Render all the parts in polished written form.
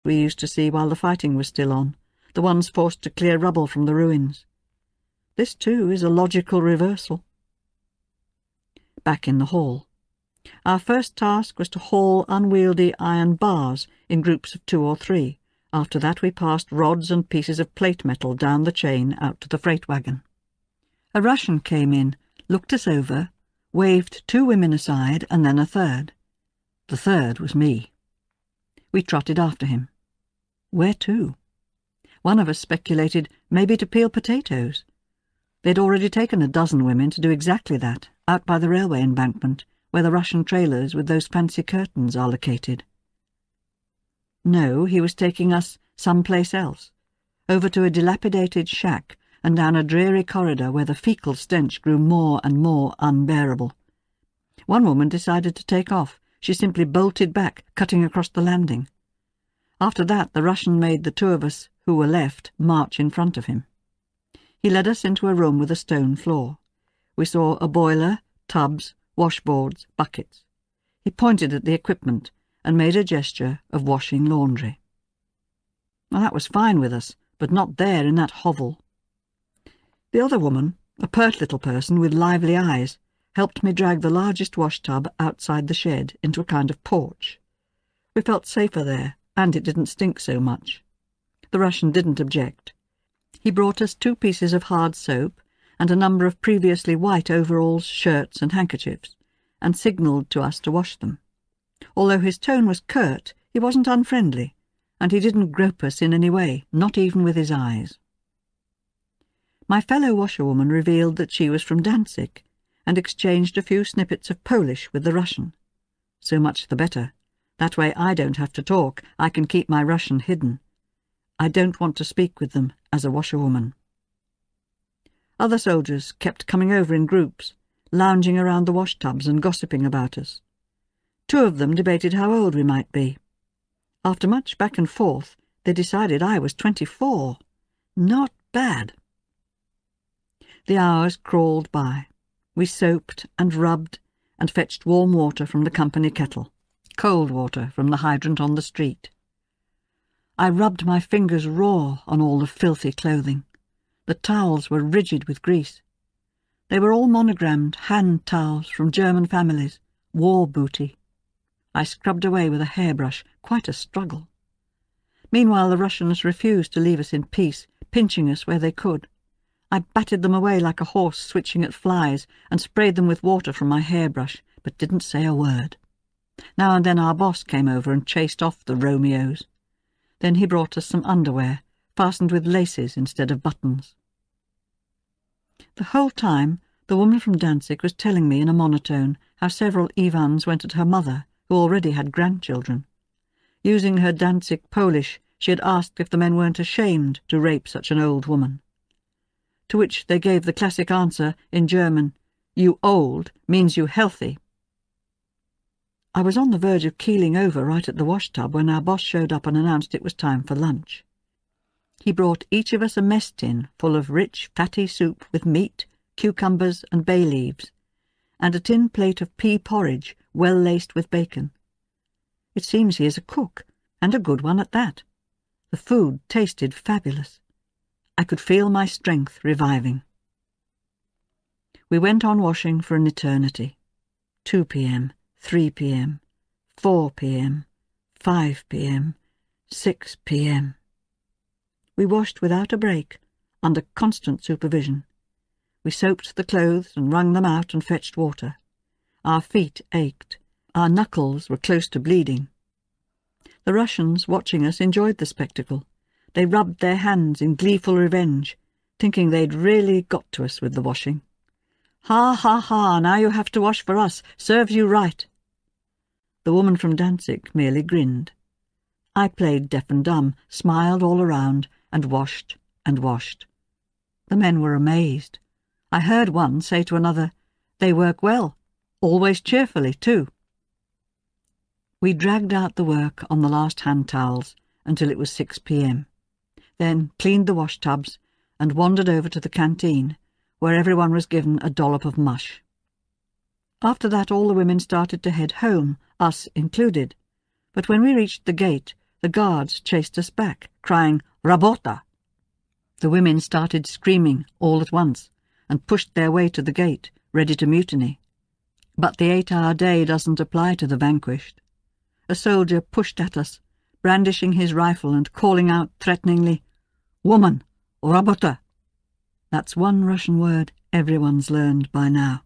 we used to see while the fighting was still on, the ones forced to clear rubble from the ruins. This, too, is a logical reversal. Back in the hall. Our first task was to haul unwieldy iron bars in groups of 2 or 3. After that we passed rods and pieces of plate metal down the chain out to the freight wagon. A Russian came in, looked us over, waved 2 women aside, and then a third. The third was me. We trotted after him. Where to? One of us speculated maybe to peel potatoes. They'd already taken a dozen women to do exactly that, out by the railway embankment, where the Russian trailers with those fancy curtains are located. No, he was taking us someplace else, over to a dilapidated shack and down a dreary corridor where the fecal stench grew more and more unbearable. One woman decided to take off. She simply bolted back, cutting across the landing. After that, the Russian made the 2 of us who were left march in front of him. He led us into a room with a stone floor. We saw a boiler, tubs, washboards, buckets. He pointed at the equipment and made a gesture of washing laundry. Well, that was fine with us, but not there in that hovel. The other woman, a pert little person with lively eyes, helped me drag the largest wash-tub outside the shed into a kind of porch. We felt safer there, and it didn't stink so much. The Russian didn't object. He brought us 2 pieces of hard soap and a number of previously white overalls, shirts and handkerchiefs, and signalled to us to wash them. Although his tone was curt, he wasn't unfriendly, and he didn't grope us in any way, not even with his eyes. My fellow washerwoman revealed that she was from Danzig, and exchanged a few snippets of Polish with the Russian. So much the better. That way I don't have to talk. I can keep my Russian hidden. I don't want to speak with them as a washerwoman. Other soldiers kept coming over in groups, lounging around the washtubs and gossiping about us. 2 of them debated how old we might be. After much back and forth, they decided I was 24. Not bad. The hours crawled by. We soaped and rubbed and fetched warm water from the company kettle, cold water from the hydrant on the street. I rubbed my fingers raw on all the filthy clothing. The towels were rigid with grease. They were all monogrammed hand towels from German families, war booty. I scrubbed away with a hairbrush, quite a struggle. Meanwhile the Russians refused to leave us in peace, pinching us where they could. I batted them away like a horse switching at flies and sprayed them with water from my hairbrush, but didn't say a word. Now and then our boss came over and chased off the Romeos. Then he brought us some underwear, fastened with laces instead of buttons. The whole time the woman from Danzig was telling me in a monotone how several Ivans went at her mother, who already had grandchildren. Using her Danzig Polish, she had asked if the men weren't ashamed to rape such an old woman. To which they gave the classic answer in German, "You old means you healthy." I was on the verge of keeling over right at the washtub when our boss showed up and announced it was time for lunch. He brought each of us a mess tin full of rich, fatty soup with meat, cucumbers and bay leaves, and a tin plate of pea porridge well laced with bacon. It seems he is a cook, and a good one at that. The food tasted fabulous. I could feel my strength reviving. We went on washing for an eternity. 2 p.m., 3 p.m., 4 p.m., 5 p.m., 6 p.m. We washed without a break, under constant supervision. We soaped the clothes and wrung them out and fetched water. Our feet ached. Our knuckles were close to bleeding. The Russians, watching us, enjoyed the spectacle. They rubbed their hands in gleeful revenge, thinking they'd really got to us with the washing. "Ha, ha, ha, now you have to wash for us. Serves you right." The woman from Danzig merely grinned. I played deaf and dumb, smiled all around, and washed and washed. The men were amazed. I heard one say to another, "They work well, always cheerfully, too." We dragged out the work on the last hand towels until it was 6 p.m., then cleaned the washtubs and wandered over to the canteen, where everyone was given a dollop of mush. After that all the women started to head home, us included, but when we reached the gate, The guards chased us back, crying, "Rabota!" The women started screaming all at once and pushed their way to the gate, ready to mutiny. But the 8-hour day doesn't apply to the vanquished. A soldier pushed at us, brandishing his rifle and calling out threateningly, "Woman, Rabota!" That's one Russian word everyone's learned by now.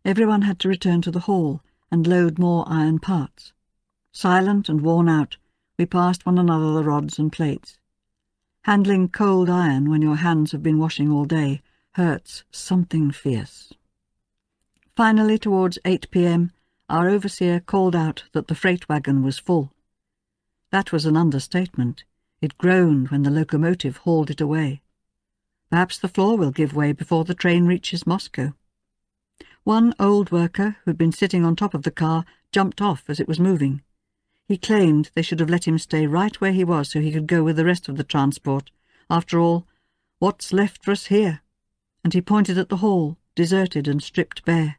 Everyone had to return to the hall and load more iron parts. Silent and worn out, we passed one another the rods and plates. Handling cold iron when your hands have been washing all day hurts something fierce. Finally, towards 8 p.m, our overseer called out that the freight wagon was full. That was an understatement. It groaned when the locomotive hauled it away. Perhaps the floor will give way before the train reaches Moscow. One old worker who had been sitting on top of the car jumped off as it was moving. He claimed they should have let him stay right where he was so he could go with the rest of the transport. After all, what's left for us here? And he pointed at the hall, deserted and stripped bare.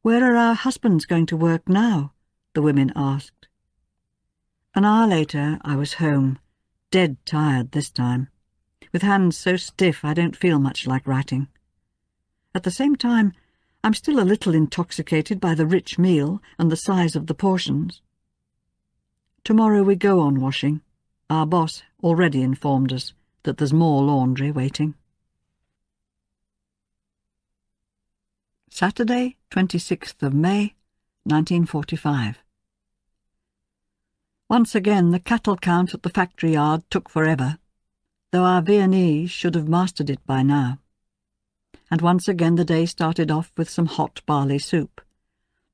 "Where are our husbands going to work now?" the women asked. An hour later I was home, dead tired this time, with hands so stiff I don't feel much like writing. At the same time, I'm still a little intoxicated by the rich meal and the size of the portions. Tomorrow we go on washing. Our boss already informed us that there's more laundry waiting. Saturday, 26th of May, 1945. Once again the cattle count at the factory yard took forever, though our Viennese should have mastered it by now. And once again the day started off with some hot barley soup.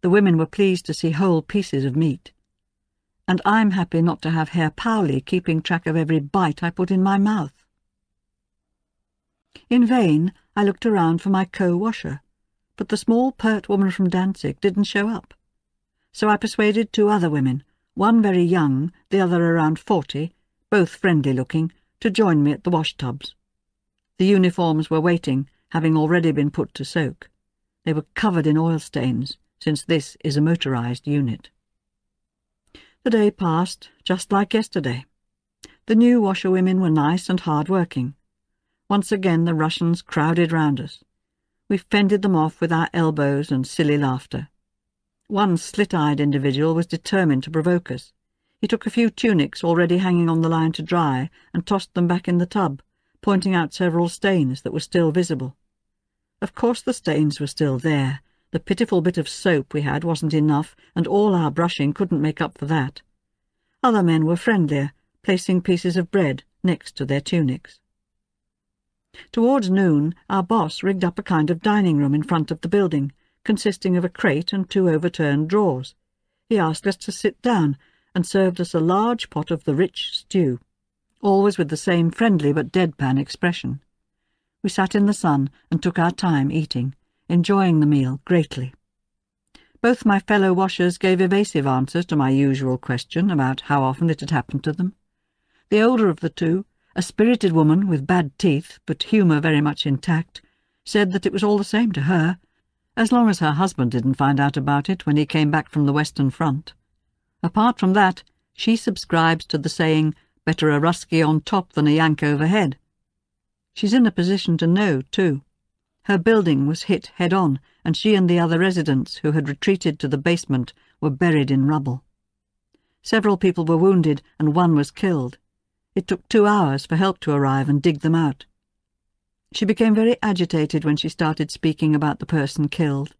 The women were pleased to see whole pieces of meat. And I'm happy not to have Herr Pauli keeping track of every bite I put in my mouth. In vain I looked around for my co-washer, but the small pert woman from Danzig didn't show up. So I persuaded 2 other women, one very young, the other around 40, both friendly-looking, to join me at the wash-tubs. The uniforms were waiting, having already been put to soak. They were covered in oil stains, since this is a motorized unit. The day passed just like yesterday. The new washerwomen were nice and hard-working. Once again the Russians crowded round us. We fended them off with our elbows and silly laughter. One slit-eyed individual was determined to provoke us. He took a few tunics already hanging on the line to dry and tossed them back in the tub, pointing out several stains that were still visible. Of course the stains were still there. The pitiful bit of soap we had wasn't enough, and all our brushing couldn't make up for that. Other men were friendlier, placing pieces of bread next to their tunics. Towards noon, our boss rigged up a kind of dining room in front of the building, consisting of a crate and 2 overturned drawers. He asked us to sit down, and served us a large pot of the rich stew, always with the same friendly but deadpan expression. We sat in the sun and took our time eating, enjoying the meal greatly. Both my fellow washers gave evasive answers to my usual question about how often it had happened to them. The older of the 2, a spirited woman with bad teeth but humour very much intact, said that it was all the same to her, as long as her husband didn't find out about it when he came back from the Western Front. Apart from that, she subscribes to the saying, "Better a Ruskie on top than a Yank overhead." She's in a position to know, too. Her building was hit head-on, and she and the other residents who had retreated to the basement were buried in rubble. Several people were wounded, and one was killed. It took 2 hours for help to arrive and dig them out. She became very agitated when she started speaking about the person killed.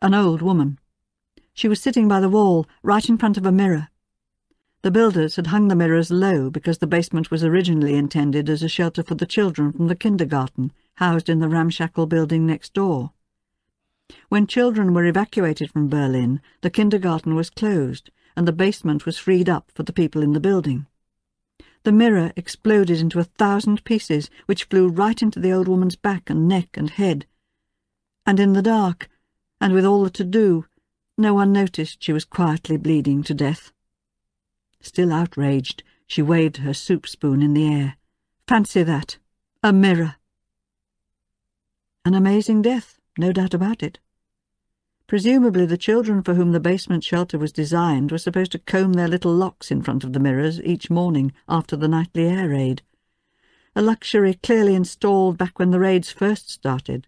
An old woman. She was sitting by the wall, right in front of a mirror. The builders had hung the mirrors low because the basement was originally intended as a shelter for the children from the kindergarten, housed in the ramshackle building next door. When children were evacuated from Berlin, the kindergarten was closed, and the basement was freed up for the people in the building. The mirror exploded into 1,000 pieces, which flew right into the old woman's back and neck and head. And in the dark, and with all the to-do, no one noticed she was quietly bleeding to death. Still outraged, she waved her soup spoon in the air. Fancy that! A mirror! An amazing death, no doubt about it. Presumably the children for whom the basement shelter was designed were supposed to comb their little locks in front of the mirrors each morning after the nightly air raid. A luxury clearly installed back when the raids first started,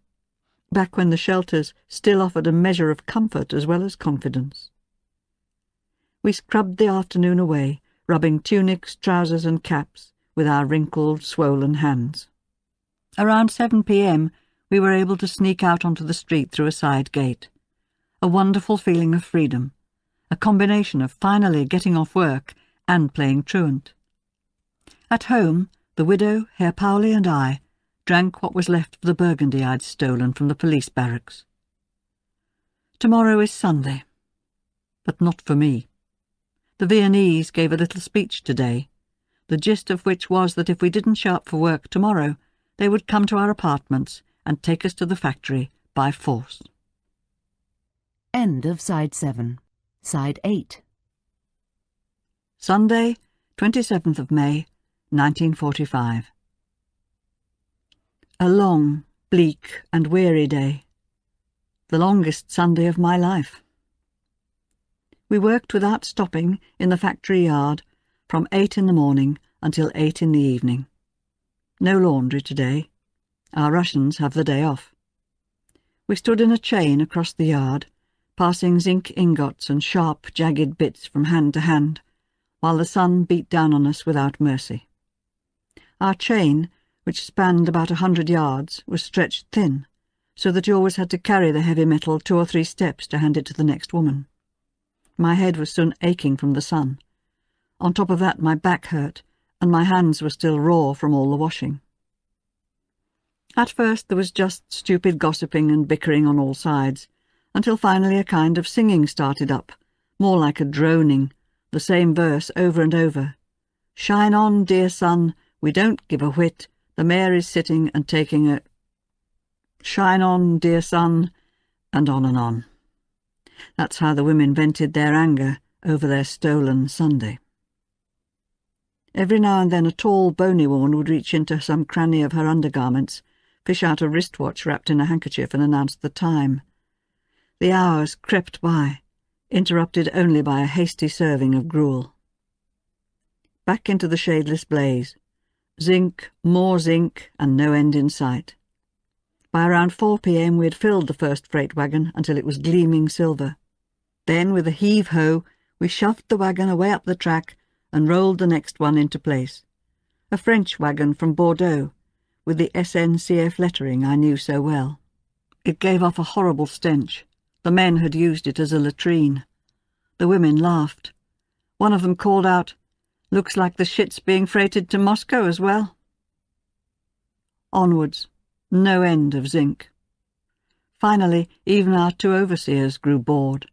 back when the shelters still offered a measure of comfort as well as confidence. We scrubbed the afternoon away, rubbing tunics, trousers and caps with our wrinkled, swollen hands. Around 7 p.m. we were able to sneak out onto the street through a side gate. A wonderful feeling of freedom, a combination of finally getting off work and playing truant. At home, the widow, Herr Pauli and I drank what was left of the Burgundy I'd stolen from the police barracks. Tomorrow is Sunday, but not for me. The Viennese gave a little speech today, the gist of which was that if we didn't show up for work tomorrow, they would come to our apartments and take us to the factory by force. End of Side 7. Side 8. Sunday, 27th of May, 1945. A long, bleak and weary day. The longest Sunday of my life. We worked without stopping in the factory yard from 8 in the morning until 8 in the evening. No laundry today. Our Russians have the day off. We stood in a chain across the yard, passing zinc ingots and sharp, jagged bits from hand to hand, while the sun beat down on us without mercy. Our chain, which spanned about 100 yards, was stretched thin, so that you always had to carry the heavy metal 2 or 3 steps to hand it to the next woman. My head was soon aching from the sun. On top of that, my back hurt, and my hands were still raw from all the washing. At first there was just stupid gossiping and bickering on all sides, until finally a kind of singing started up, more like a droning, the same verse over and over. "Shine on, dear sun, we don't give a whit, the mayor is sitting and taking a... Shine on, dear sun," and on and on. That's how the women vented their anger over their stolen Sunday. Every now and then a tall, bony woman would reach into some cranny of her undergarments, fish out a wristwatch wrapped in a handkerchief and announce the time. The hours crept by, interrupted only by a hasty serving of gruel. Back into the shadeless blaze. Zinc, more zinc, and no end in sight. By around 4 p.m. we had filled the first freight wagon until it was gleaming silver. Then, with a heave-ho, we shoved the wagon away up the track and rolled the next one into place. A French wagon from Bordeaux, with the SNCF lettering I knew so well. It gave off a horrible stench. The men had used it as a latrine. The women laughed. One of them called out, "Looks like the shit's being freighted to Moscow as well." Onwards, no end of zinc. Finally, even our 2 overseers grew bored.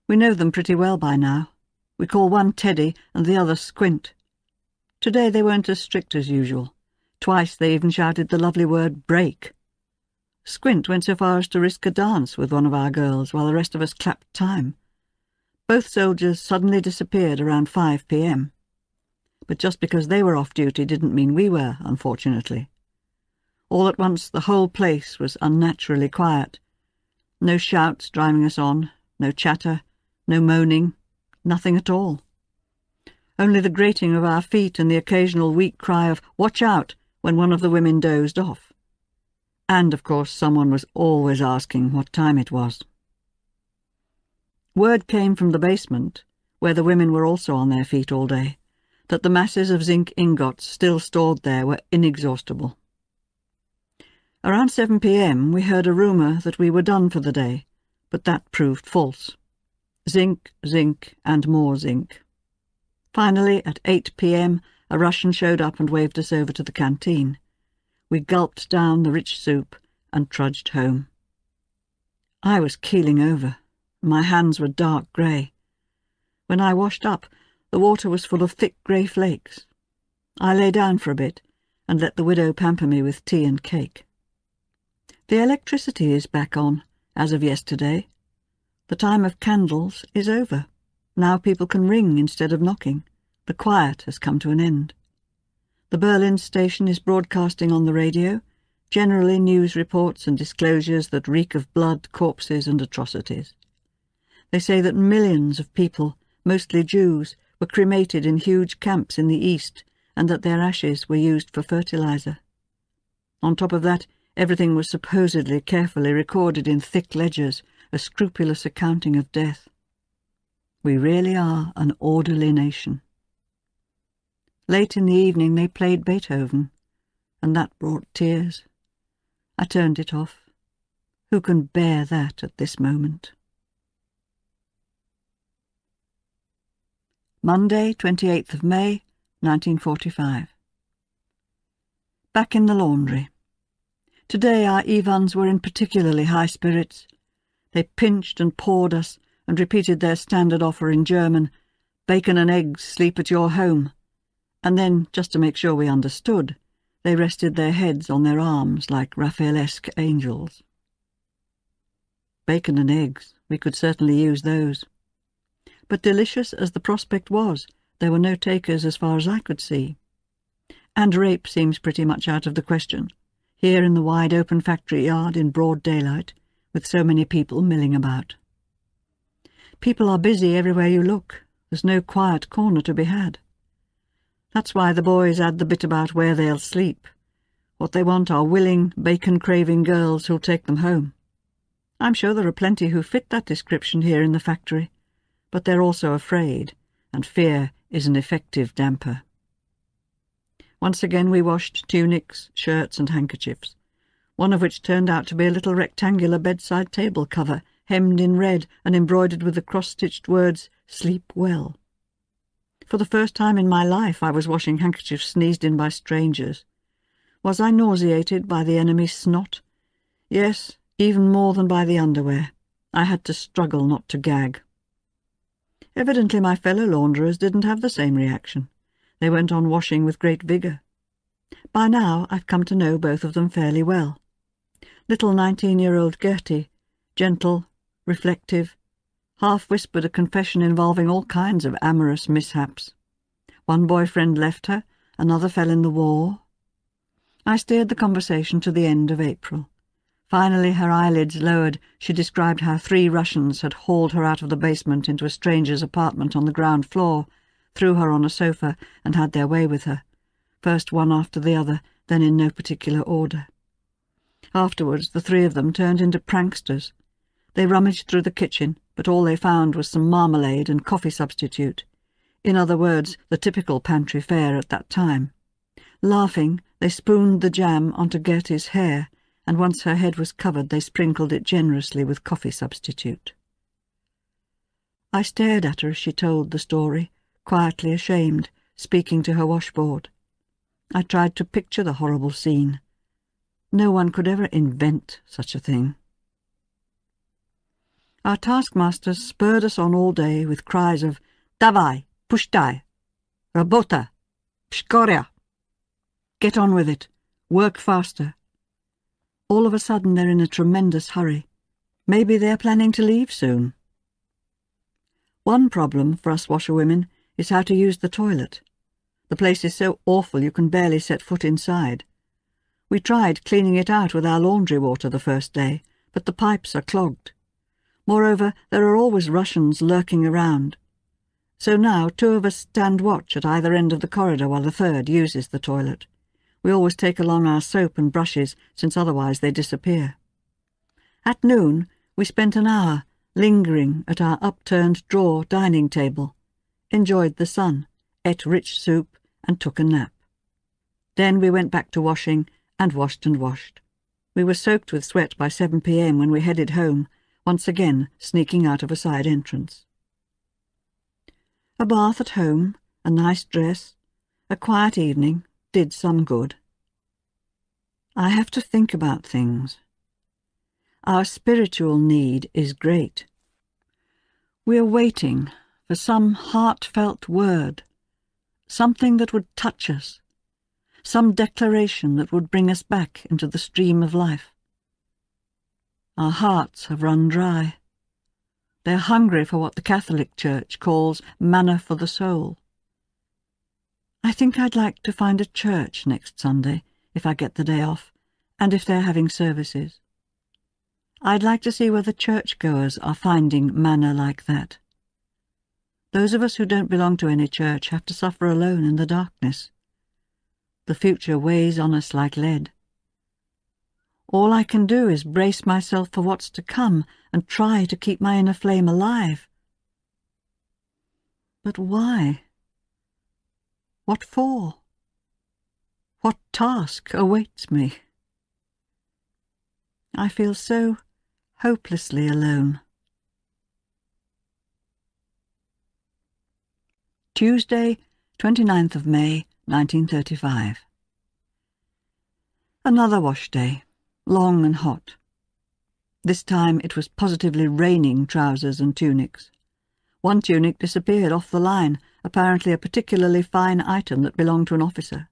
We know them pretty well by now. We call one Teddy and the other Squint. Today they weren't as strict as usual. Twice they even shouted the lovely word break. Squint went so far as to risk a dance with one of our girls while the rest of us clapped time. Both soldiers suddenly disappeared around 5 p.m. But just because they were off duty didn't mean we were, unfortunately. All at once the whole place was unnaturally quiet. No shouts driving us on, no chatter, no moaning, nothing at all. Only the grating of our feet and the occasional weak cry of "Watch out!" when one of the women dozed off. And, of course, someone was always asking what time it was. Word came from the basement, where the women were also on their feet all day, that the masses of zinc ingots still stored there were inexhaustible. Around 7 p.m. we heard a rumour that we were done for the day, but that proved false. Zinc, zinc, and more zinc. Finally, at 8 p.m, a Russian showed up and waved us over to the canteen. We gulped down the rich soup and trudged home. I was keeling over. My hands were dark grey. When I washed up, the water was full of thick grey flakes. I lay down for a bit and let the widow pamper me with tea and cake. The electricity is back on, as of yesterday. The time of candles is over. Now people can ring instead of knocking. The quiet has come to an end. The Berlin station is broadcasting on the radio, generally news reports and disclosures that reek of blood, corpses and atrocities. They say that millions of people, mostly Jews, were cremated in huge camps in the east, and that their ashes were used for fertilizer. On top of that, everything was supposedly carefully recorded in thick ledgers, a scrupulous accounting of death. We really are an orderly nation. Late in the evening they played Beethoven, and that brought tears. I turned it off. Who can bear that at this moment? Monday, 28th of May, 1945. Back in the laundry. Today our Ivans were in particularly high spirits. They pinched and pawed us and repeated their standard offer in German, "Bacon and eggs, sleep at your home." And then, just to make sure we understood, they rested their heads on their arms like Raphaelesque angels. Bacon and eggs, we could certainly use those. But delicious as the prospect was, there were no takers as far as I could see. And rape seems pretty much out of the question, here in the wide-open factory yard in broad daylight, with so many people milling about. People are busy everywhere you look. There's no quiet corner to be had. That's why the boys add the bit about where they'll sleep. What they want are willing, bacon-craving girls who'll take them home. I'm sure there are plenty who fit that description here in the factory, but they're also afraid, and fear is an effective damper. Once again we washed tunics, shirts and handkerchiefs, one of which turned out to be a little rectangular bedside table cover, hemmed in red and embroidered with the cross-stitched words, "Sleep well." For the first time in my life I was washing handkerchiefs sneezed in by strangers. Was I nauseated by the enemy's snot? Yes, even more than by the underwear. I had to struggle not to gag. Evidently my fellow launderers didn't have the same reaction. They went on washing with great vigour. By now I've come to know both of them fairly well. Little 19-year-old Gertie, gentle, reflective, half-whispered a confession involving all kinds of amorous mishaps. One boyfriend left her, another fell in the war. I steered the conversation to the end of April. Finally, her eyelids lowered, she described how 3 Russians had hauled her out of the basement into a stranger's apartment on the ground floor, threw her on a sofa, and had their way with her, first one after the other, then in no particular order. Afterwards, the 3 of them turned into pranksters. They rummaged through the kitchen, but all they found was some marmalade and coffee substitute. In other words, the typical pantry fare at that time. Laughing, they spooned the jam onto Gertie's hair, and once her head was covered they sprinkled it generously with coffee substitute. I stared at her as she told the story, quietly ashamed, speaking to her washboard. I tried to picture the horrible scene. No one could ever invent such a thing. Our taskmasters spurred us on all day with cries of "Davai, pushtai, rabota, pshkoria." Get on with it, work faster. All of a sudden they're in a tremendous hurry. Maybe they're planning to leave soon. One problem for us washerwomen is how to use the toilet. The place is so awful you can barely set foot inside. We tried cleaning it out with our laundry water the first day, but the pipes are clogged. Moreover, there are always Russians lurking around. So now 2 of us stand watch at either end of the corridor while the 3rd uses the toilet. We always take along our soap and brushes, since otherwise they disappear. At noon, we spent an hour lingering at our upturned drawer dining table, enjoyed the sun, ate rich soup, and took a nap. Then we went back to washing, and washed and washed. We were soaked with sweat by 7 p.m. when we headed home, once again sneaking out of a side entrance. A bath at home, a nice dress, a quiet evening did some good. I have to think about things. Our spiritual need is great. We're waiting for some heartfelt word, something that would touch us, some declaration that would bring us back into the stream of life. Our hearts have run dry. They're hungry for what the Catholic Church calls manna for the soul. I think I'd like to find a church next Sunday, if I get the day off, and if they're having services. I'd like to see whether churchgoers are finding manna like that. Those of us who don't belong to any church have to suffer alone in the darkness. The future weighs on us like lead. All I can do is brace myself for what's to come and try to keep my inner flame alive. But why? What for? What task awaits me? I feel so hopelessly alone. Tuesday, 29th of May, 1935. Another wash day, long and hot. This time it was positively raining trousers and tunics. One tunic disappeared off the line, apparently a particularly fine item that belonged to an officer.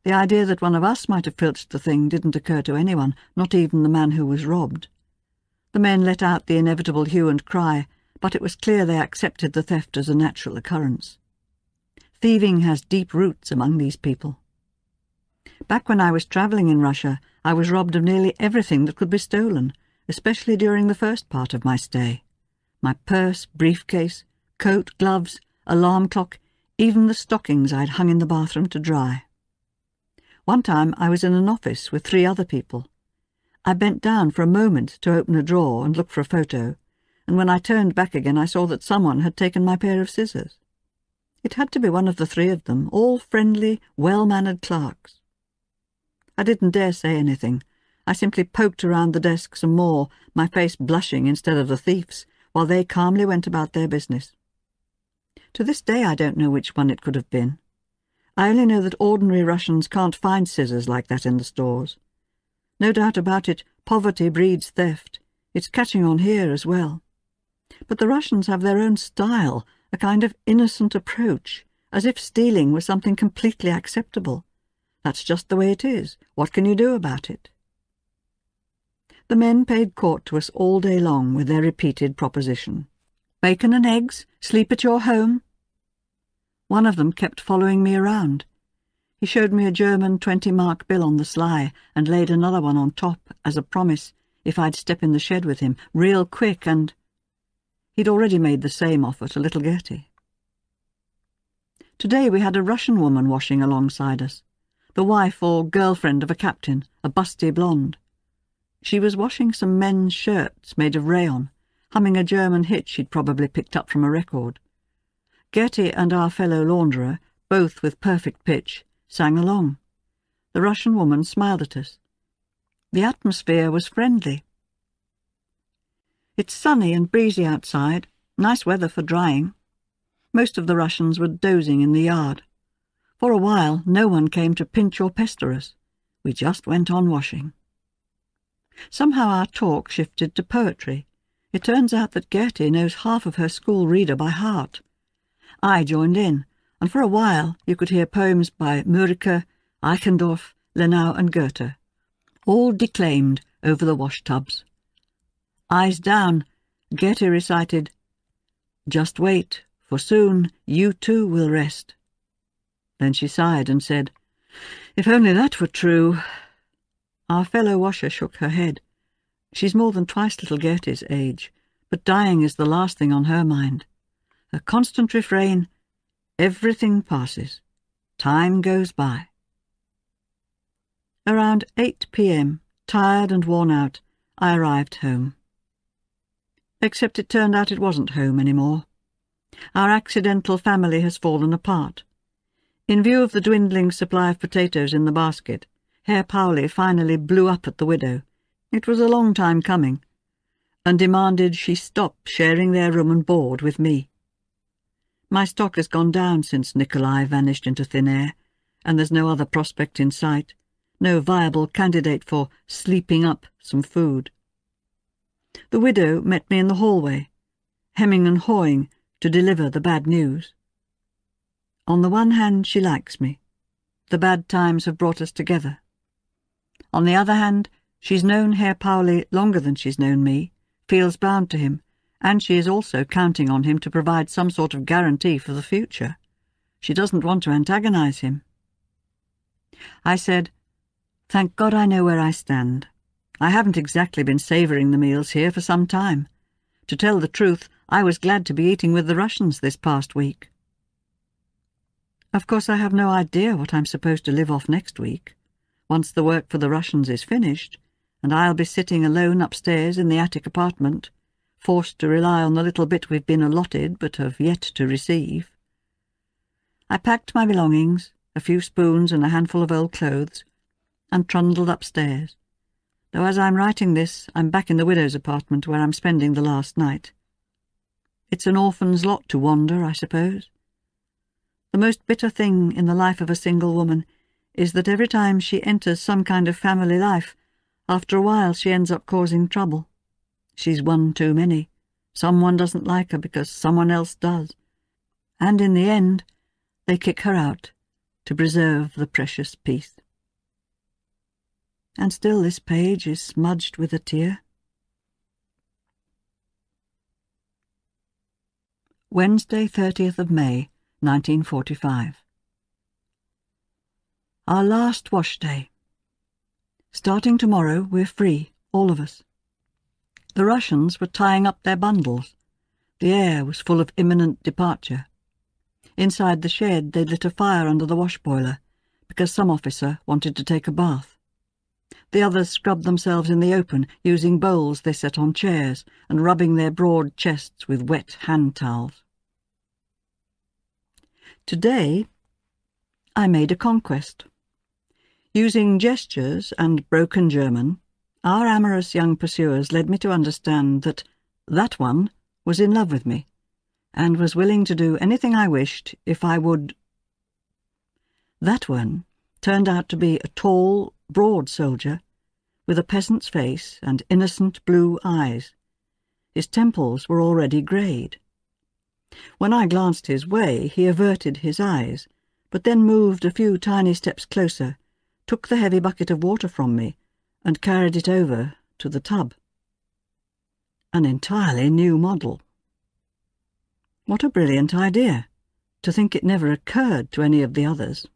The idea that one of us might have filched the thing didn't occur to anyone, not even the man who was robbed. The men let out the inevitable hue and cry, but it was clear they accepted the theft as a natural occurrence. Thieving has deep roots among these people. Back when I was travelling in Russia, I was robbed of nearly everything that could be stolen, especially during the first part of my stay. My purse, briefcase, coat, gloves, alarm clock, even the stockings I'd hung in the bathroom to dry. One time I was in an office with 3 other people. I bent down for a moment to open a drawer and look for a photo, and when I turned back again I saw that someone had taken my pair of scissors. It had to be one of the 3 of them, all friendly, well-mannered clerks. I didn't dare say anything. I simply poked around the desk some more, my face blushing instead of the thief's, while they calmly went about their business. To this day I don't know which one it could have been. I only know that ordinary Russians can't find scissors like that in the stores. No doubt about it, poverty breeds theft. It's catching on here as well. But the Russians have their own style, a kind of innocent approach, as if stealing was something completely acceptable. That's just the way it is. What can you do about it? The men paid court to us all day long with their repeated proposition. Bacon and eggs? Sleep at your home? One of them kept following me around. He showed me a German 20-mark bill on the sly and laid another one on top as a promise if I'd step in the shed with him, real quick, and he'd already made the same offer to little Gertie. Today we had a Russian woman washing alongside us, the wife or girlfriend of a captain, a busty blonde. She was washing some men's shirts made of rayon, humming a German hit she'd probably picked up from a record. Gertie and our fellow launderer, both with perfect pitch, sang along. The Russian woman smiled at us. The atmosphere was friendly. It's sunny and breezy outside, nice weather for drying. Most of the Russians were dozing in the yard. For a while no one came to pinch or pester us. We just went on washing. Somehow our talk shifted to poetry. It turns out that Gertie knows half of her school reader by heart. I joined in, and for a while you could hear poems by Mürike, Eichendorff, Lenau and Goethe, all declaimed over the wash-tubs. Eyes down, Gertie recited, "Just wait, for soon you too will rest." Then she sighed and said, "If only that were true." Our fellow washer shook her head. She's more than twice little Gertie's age, but dying is the last thing on her mind. Her constant refrain, "Everything passes. Time goes by." Around 8 p.m., tired and worn out, I arrived home. Except it turned out it wasn't home anymore. Our accidental family has fallen apart. In view of the dwindling supply of potatoes in the basket, Herr Pauli finally blew up at the widow. It was a long time coming, and demanded she stop sharing their room and board with me. My stock has gone down since Nikolai vanished into thin air, and there's no other prospect in sight, no viable candidate for sleeping up some food. The widow met me in the hallway, hemming and hawing to deliver the bad news. On the one hand, she likes me. The bad times have brought us together. On the other hand, she's known Herr Pauli longer than she's known me, feels bound to him, and she is also counting on him to provide some sort of guarantee for the future. She doesn't want to antagonize him. I said, Thank God I know where I stand. I haven't exactly been savouring the meals here for some time. To tell the truth, I was glad to be eating with the Russians this past week. Of course, I have no idea what I'm supposed to live off next week, once the work for the Russians is finished, and I'll be sitting alone upstairs in the attic apartment, forced to rely on the little bit we've been allotted but have yet to receive. I packed my belongings, a few spoons and a handful of old clothes, and trundled upstairs, though as I'm writing this, I'm back in the widow's apartment where I'm spending the last night. It's an orphan's lot to wander, I suppose. The most bitter thing in the life of a single woman is that every time she enters some kind of family life, after a while she ends up causing trouble. She's one too many. Someone doesn't like her because someone else does. And in the end, they kick her out to preserve the precious peace. And still this page is smudged with a tear. Wednesday, 30th of May, 1945. Our last wash day. Starting tomorrow, we're free, all of us. The Russians were tying up their bundles. The air was full of imminent departure. Inside the shed, they'd lit a fire under the wash boiler, because some officer wanted to take a bath. The others scrubbed themselves in the open, using bowls they set on chairs, and rubbing their broad chests with wet hand towels. Today, I made a conquest. Using gestures and broken German, our amorous young pursuers led me to understand that one was in love with me, and was willing to do anything I wished if I would. That one turned out to be a tall, broad soldier, with a peasant's face and innocent blue eyes. His temples were already greyed. When I glanced his way, he averted his eyes, but then moved a few tiny steps closer, took the heavy bucket of water from me, and carried it over to the tub. An entirely new model. What a brilliant idea! To think it never occurred to any of the others.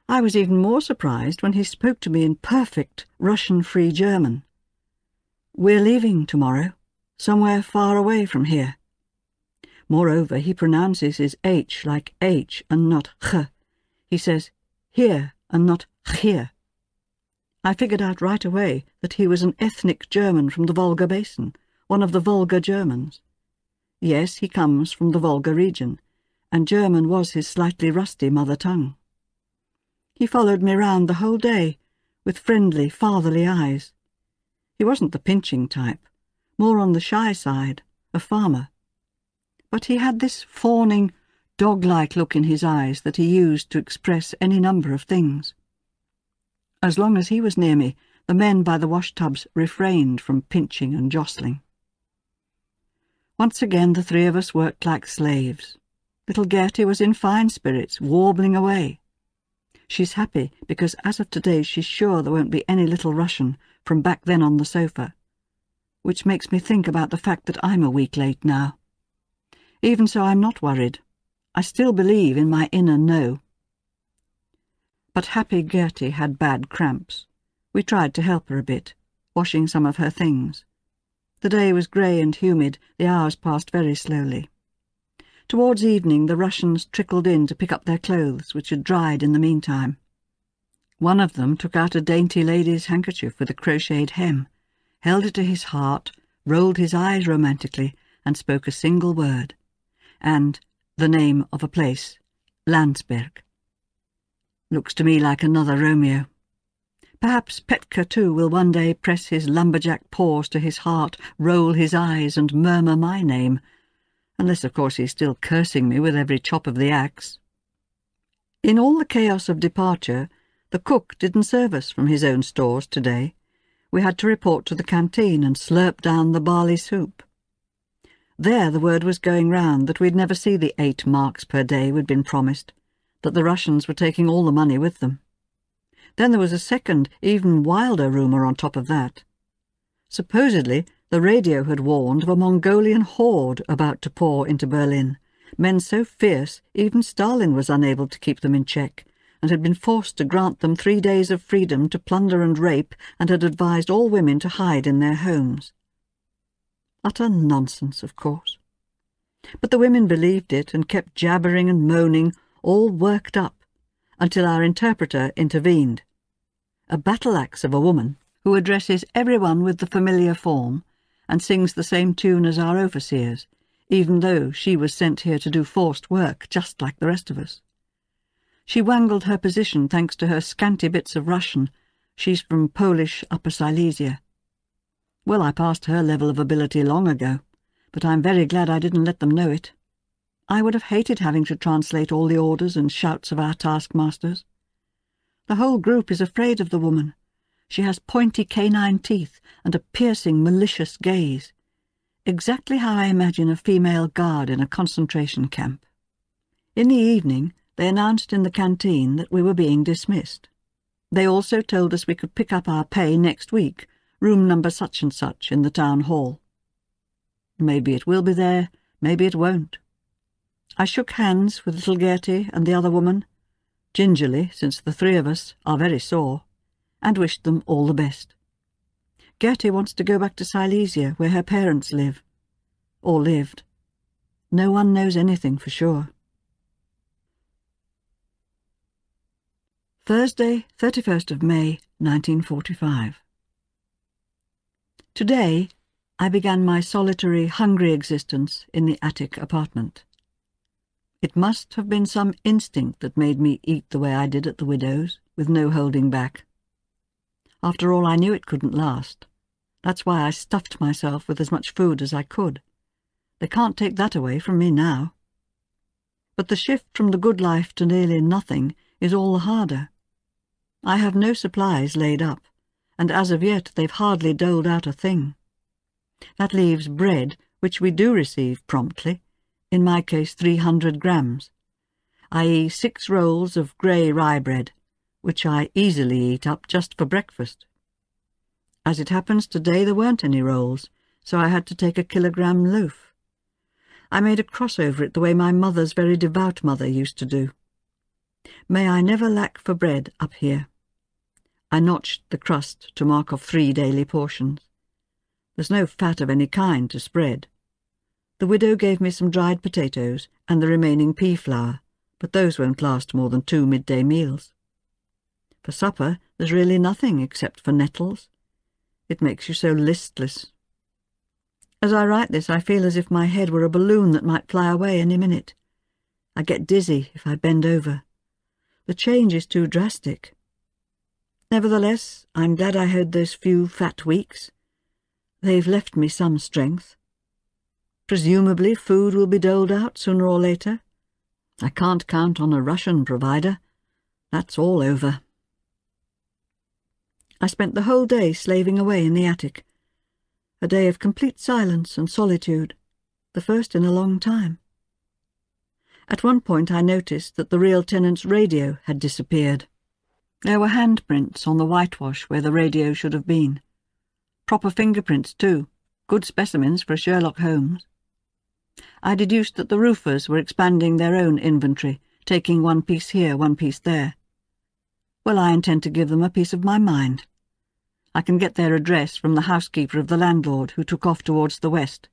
I was even more surprised when he spoke to me in perfect Russian-free German. We're leaving tomorrow, somewhere far away from here. Moreover, he pronounces his H like H and not H. He says here and not here. I figured out right away that he was an ethnic German from the Volga Basin, one of the Volga Germans. Yes, he comes from the Volga region, and German was his slightly rusty mother tongue. He followed me round the whole day, with friendly, fatherly eyes. He wasn't the pinching type, more on the shy side, a farmer. But he had this fawning, dog-like look in his eyes that he used to express any number of things. As long as he was near me, the men by the wash-tubs refrained from pinching and jostling. Once again the three of us worked like slaves. Little Gertie was in fine spirits, warbling away. She's happy because as of today she's sure there won't be any little Russian from back then on the sofa, which makes me think about the fact that I'm a week late now. Even so, I'm not worried. I still believe in my inner no. But happy Gertie had bad cramps. We tried to help her a bit, washing some of her things. The day was grey and humid, the hours passed very slowly. Towards evening the Russians trickled in to pick up their clothes, which had dried in the meantime. One of them took out a dainty lady's handkerchief with a crocheted hem, held it to his heart, rolled his eyes romantically, and spoke a single word, and the name of a place, Landsberg. Looks to me like another Romeo. Perhaps Petka, too, will one day press his lumberjack paws to his heart, roll his eyes, and murmur my name, unless, of course, he's still cursing me with every chop of the axe. In all the chaos of departure, the cook didn't serve us from his own stores today. We had to report to the canteen and slurp down the barley soup. There the word was going round that we'd never see the 8 marks per day we'd been promised, that the Russians were taking all the money with them. Then there was a second, even wilder rumour on top of that. Supposedly, the radio had warned of a Mongolian horde about to pour into Berlin, men so fierce even Stalin was unable to keep them in check, and had been forced to grant them 3 days of freedom to plunder and rape, and had advised all women to hide in their homes. Utter nonsense, of course. But the women believed it and kept jabbering and moaning, all worked up, until our interpreter intervened. A battle-axe of a woman, who addresses everyone with the familiar form and sings the same tune as our overseers, even though she was sent here to do forced work just like the rest of us. She wangled her position thanks to her scanty bits of Russian. She's from Polish Upper Silesia. Well, I passed her level of ability long ago, but I'm very glad I didn't let them know it. I would have hated having to translate all the orders and shouts of our taskmasters. The whole group is afraid of the woman. She has pointy canine teeth and a piercing, malicious gaze. Exactly how I imagine a female guard in a concentration camp. In the evening, they announced in the canteen that we were being dismissed. They also told us we could pick up our pay next week, room number such and such in the town hall. Maybe it will be there, maybe it won't. I shook hands with little Gertie and the other woman, gingerly, since the 3 of us are very sore, and wished them all the best. Gertie wants to go back to Silesia, where her parents live. Or lived. No one knows anything for sure. Thursday, 31st of May, 1945. Today, I began my solitary, hungry existence in the attic apartment. It must have been some instinct that made me eat the way I did at the widow's, with no holding back. After all, I knew it couldn't last. That's why I stuffed myself with as much food as I could. They can't take that away from me now. But the shift from the good life to nearly nothing is all the harder. I have no supplies laid up, and as of yet they've hardly doled out a thing. That leaves bread, which we do receive promptly, in my case 300 grams, i.e. 6 rolls of grey rye bread, which I easily eat up just for breakfast. As it happens, today there weren't any rolls, so I had to take a kilogram loaf. I made a cross over it the way my mother's very devout mother used to do. May I never lack for bread up here. I notched the crust to mark off 3 daily portions. There's no fat of any kind to spread. The widow gave me some dried potatoes and the remaining pea flour, but those won't last more than 2 midday meals. For supper, there's really nothing except for nettles. It makes you so listless. As I write this, I feel as if my head were a balloon that might fly away any minute. I get dizzy if I bend over. The change is too drastic. Nevertheless, I'm glad I had those few fat weeks. They've left me some strength. Presumably food will be doled out sooner or later. I can't count on a Russian provider. That's all over. I spent the whole day slaving away in the attic. A day of complete silence and solitude, the first in a long time. At one point I noticed that the real tenant's radio had disappeared. There were handprints on the whitewash where the radio should have been. Proper fingerprints, too. Good specimens for Sherlock Holmes. I deduced that the roofers were expanding their own inventory, taking 1 piece here, 1 piece there. Well, I intend to give them a piece of my mind. I can get their address from the housekeeper of the landlord who took off towards the west.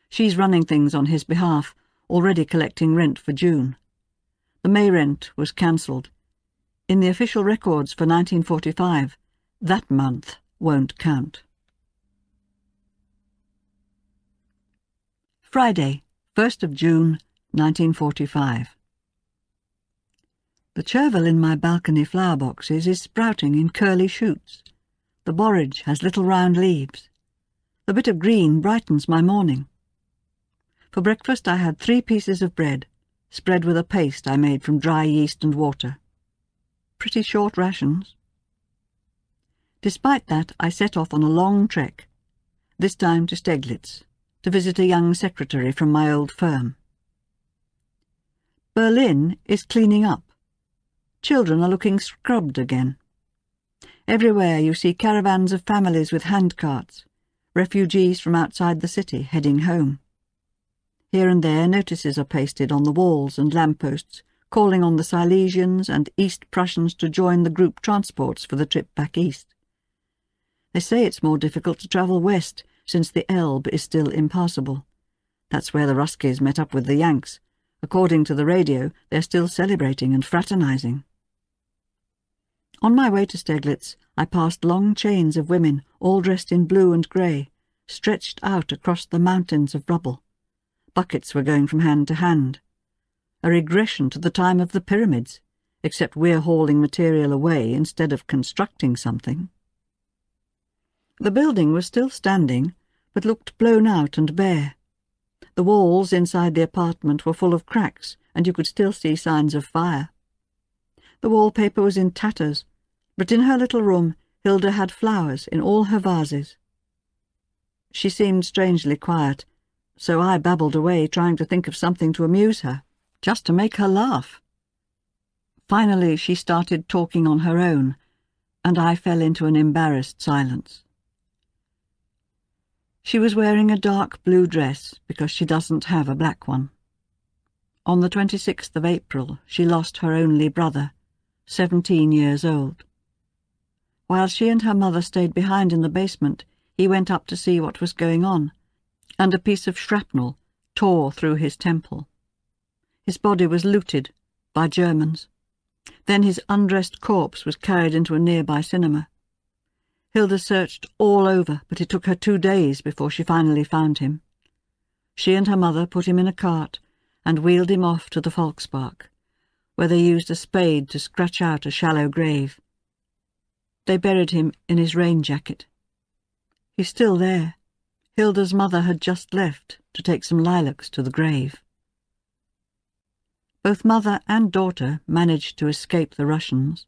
She's running things on his behalf, already collecting rent for June. The May rent was cancelled. In the official records for 1945, that month won't count. Friday, 1st of June, 1945. The chervil in my balcony flower boxes is sprouting in curly shoots. The borage has little round leaves. The bit of green brightens my morning. For breakfast I had 3 pieces of bread, spread with a paste I made from dry yeast and water. Pretty short rations. Despite that, I set off on a long trek, this time to Steglitz, to visit a young secretary from my old firm. Berlin is cleaning up. Children are looking scrubbed again. Everywhere you see caravans of families with handcarts, refugees from outside the city heading home. Here and there notices are pasted on the walls and lampposts, calling on the Silesians and East Prussians to join the group transports for the trip back east. They say it's more difficult to travel west, since the Elbe is still impassable. That's where the Ruskies met up with the Yanks. According to the radio, they're still celebrating and fraternizing. On my way to Steglitz, I passed long chains of women, all dressed in blue and grey, stretched out across the mountains of rubble. Buckets were going from hand to hand. A regression to the time of the pyramids, except we're hauling material away instead of constructing something. The building was still standing, but looked blown out and bare. The walls inside the apartment were full of cracks, and you could still see signs of fire. The wallpaper was in tatters, but in her little room Hilda had flowers in all her vases. She seemed strangely quiet, so I babbled away, trying to think of something to amuse her, just to make her laugh. Finally she started talking on her own, and I fell into an embarrassed silence. She was wearing a dark blue dress because she doesn't have a black one. On the 26th of April she lost her only brother, 17 years old. While she and her mother stayed behind in the basement, he went up to see what was going on, and a piece of shrapnel tore through his temple. His body was looted by Germans. Then his undressed corpse was carried into a nearby cinema. Hilda searched all over, but it took her 2 days before she finally found him. She and her mother put him in a cart and wheeled him off to the Volkspark, where they used a spade to scratch out a shallow grave. They buried him in his rain jacket. He's still there. Hilda's mother had just left to take some lilacs to the grave. Both mother and daughter managed to escape the Russians.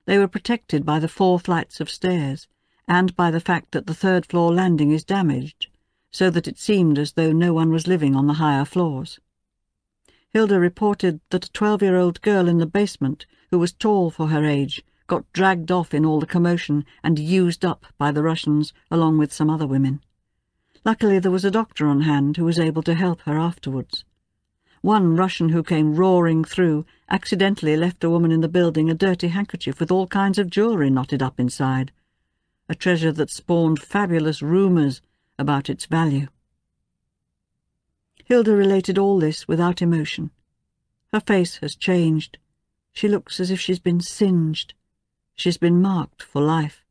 They were protected by the 4 flights of stairs, and by the fact that the 3rd-floor landing is damaged, so that it seemed as though no one was living on the higher floors. Hilda reported that a 12-year-old girl in the basement, who was tall for her age, got dragged off in all the commotion and used up by the Russians along with some other women. Luckily there was a doctor on hand who was able to help her afterwards. One Russian who came roaring through accidentally left a woman in the building a dirty handkerchief with all kinds of jewellery knotted up inside, a treasure that spawned fabulous rumours about its value. Hilda related all this without emotion. Her face has changed. She looks as if she's been singed. She's been marked for life.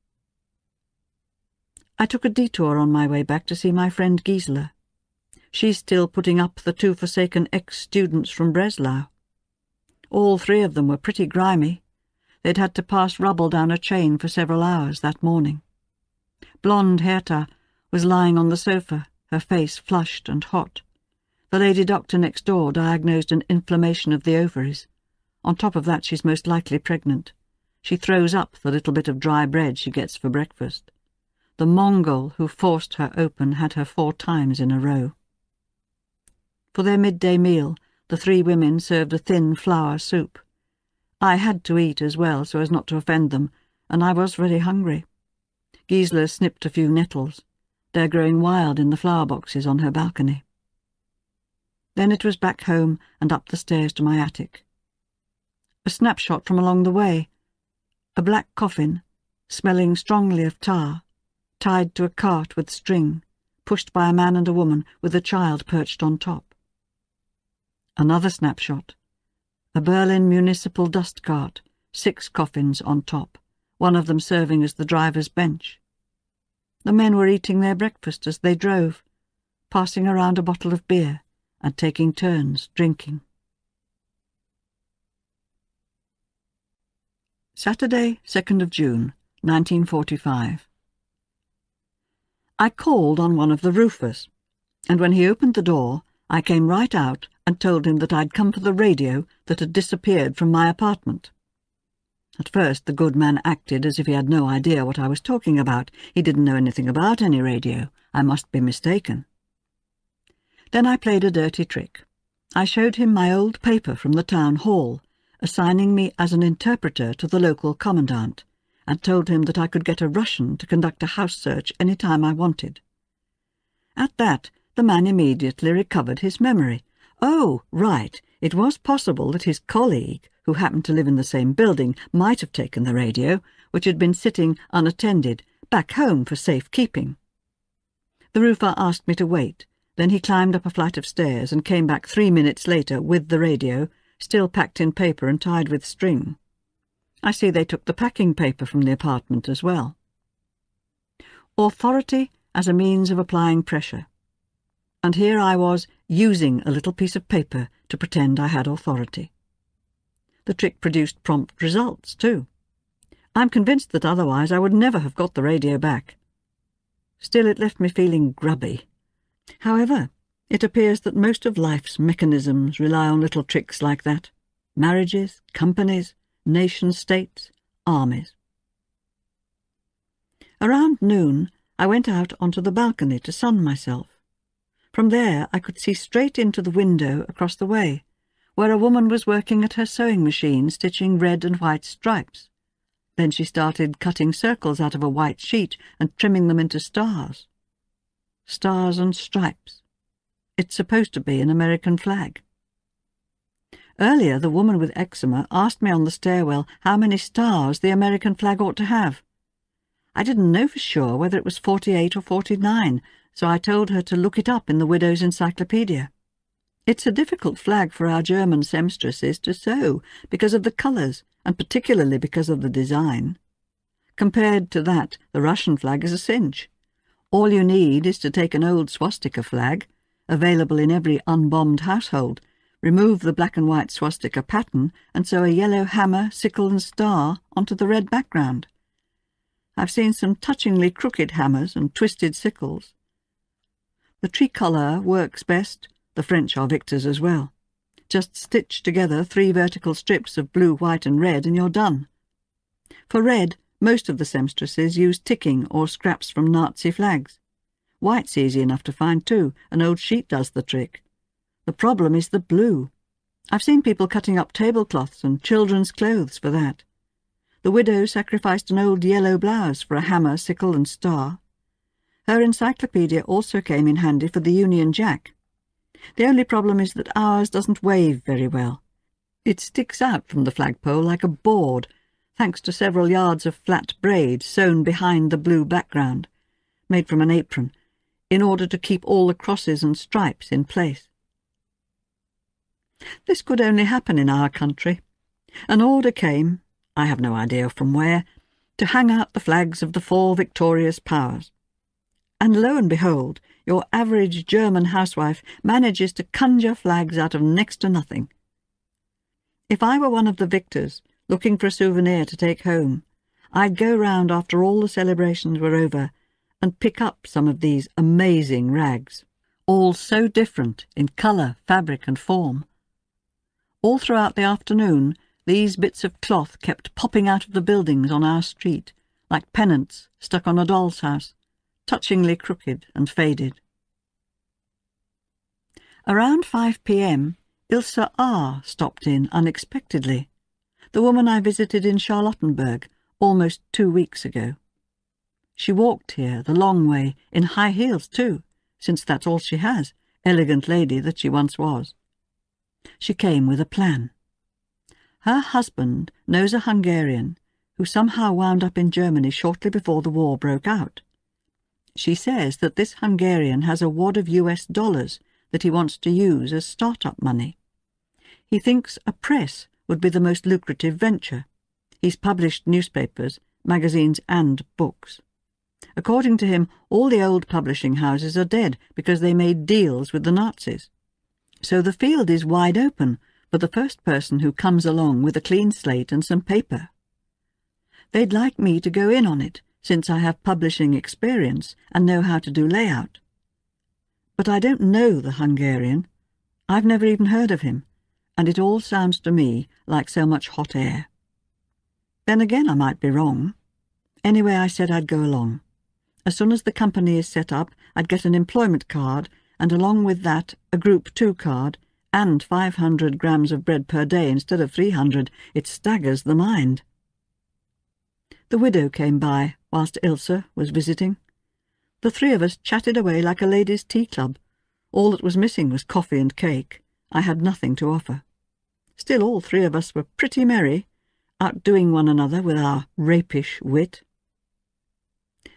I took a detour on my way back to see my friend Gisela. She's still putting up the 2 forsaken ex-students from Breslau. All 3 of them were pretty grimy. They'd had to pass rubble down a chain for several hours that morning. Blonde Herta was lying on the sofa, her face flushed and hot. The lady doctor next door diagnosed an inflammation of the ovaries. On top of that, she's most likely pregnant. She throws up the little bit of dry bread she gets for breakfast. The Mongol who forced her open had her 4 times in a row. For their midday meal, the 3 women served a thin flour soup. I had to eat as well so as not to offend them, and I was very hungry. Gisela snipped a few nettles. They're growing wild in the flower boxes on her balcony. Then it was back home and up the stairs to my attic. A snapshot from along the way. A black coffin, smelling strongly of tar, tied to a cart with string, pushed by a man and a woman with a child perched on top. Another snapshot. A Berlin municipal dust cart, 6 coffins on top, one of them serving as the driver's bench. The men were eating their breakfast as they drove, passing around a bottle of beer and taking turns drinking. Saturday, 2nd of June, 1945. I called on one of the roofers, and when he opened the door, I came right out and told him that I'd come for the radio that had disappeared from my apartment. At first the good man acted as if he had no idea what I was talking about. He didn't know anything about any radio. I must be mistaken. Then I played a dirty trick. I showed him my old paper from the town hall, assigning me as an interpreter to the local commandant, and told him that I could get a Russian to conduct a house search any time I wanted. At that, the man immediately recovered his memory. Oh, right, It was possible that his colleague, who happened to live in the same building, might have taken the radio, which had been sitting unattended, back home for safe keeping. The roofer asked me to wait. Then he climbed up a flight of stairs and came back 3 minutes later with the radio, still packed in paper and tied with string. I see they took the packing paper from the apartment as well. Authority as a means of applying pressure. And here I was using a little piece of paper to pretend I had authority. The trick produced prompt results, too. I'm convinced that otherwise I would never have got the radio back. Still, it left me feeling grubby. However, it appears that most of life's mechanisms rely on little tricks like that. Marriages, companies, nation-states, armies. Around noon, I went out onto the balcony to sun myself. From there I could see straight into the window across the way, where a woman was working at her sewing machine stitching red and white stripes. Then she started cutting circles out of a white sheet and trimming them into stars. Stars and stripes. It's supposed to be an American flag. Earlier, the woman with eczema asked me on the stairwell how many stars the American flag ought to have. I didn't know for sure whether it was 48 or 49, so I told her to look it up in the Widow's Encyclopedia. It's a difficult flag for our German seamstresses to sew because of the colours, and particularly because of the design. Compared to that, the Russian flag is a cinch. All you need is to take an old swastika flag, available in every unbombed household, remove the black and white swastika pattern, and sew a yellow hammer, sickle and star onto the red background. I've seen some touchingly crooked hammers and twisted sickles. The tricolour works best. The French are victors as well. Just stitch together 3 vertical strips of blue, white and red, and you're done. For red, most of the seamstresses use ticking or scraps from Nazi flags. White's easy enough to find too. An old sheet does the trick. The problem is the blue. I've seen people cutting up tablecloths and children's clothes for that. The widow sacrificed an old yellow blouse for a hammer, sickle and star. Her encyclopedia also came in handy for the Union Jack. The only problem is that ours doesn't wave very well. It sticks out from the flagpole like a board, thanks to several yards of flat braid sewn behind the blue background, made from an apron, in order to keep all the crosses and stripes in place. This could only happen in our country. An order came, I have no idea from where, to hang out the flags of the 4 victorious powers. And lo and behold, your average German housewife manages to conjure flags out of next to nothing. If I were one of the victors, looking for a souvenir to take home, I'd go round after all the celebrations were over and pick up some of these amazing rags, all so different in colour, fabric and form. All throughout the afternoon, these bits of cloth kept popping out of the buildings on our street, like pennants stuck on a doll's house, touchingly crooked and faded. Around 5 p.m, Ilse R. stopped in unexpectedly, the woman I visited in Charlottenburg almost 2 weeks ago. She walked here the long way, in high heels too, since that's all she has, elegant lady that she once was. She came with a plan. Her husband knows a Hungarian who somehow wound up in Germany shortly before the war broke out. She says that this Hungarian has a wad of US dollars that he wants to use as start-up money. He thinks a press would be the most lucrative venture. He's published newspapers, magazines and books. According to him, all the old publishing houses are dead because they made deals with the Nazis. So the field is wide open for the first person who comes along with a clean slate and some paper. They'd like me to go in on it, since I have publishing experience and know how to do layout. But I don't know the Hungarian. I've never even heard of him, and it all sounds to me like so much hot air. Then again, I might be wrong. Anyway, I said I'd go along. As soon as the company is set up, I'd get an employment card, and along with that a Group 2 card, and 500 grams of bread per day instead of 300. It staggers the mind. The widow came by whilst Ilse was visiting. The 3 of us chatted away like a ladies' tea club. All that was missing was coffee and cake, I had nothing to offer. Still, all three of us were pretty merry, outdoing one another with our rapish wit.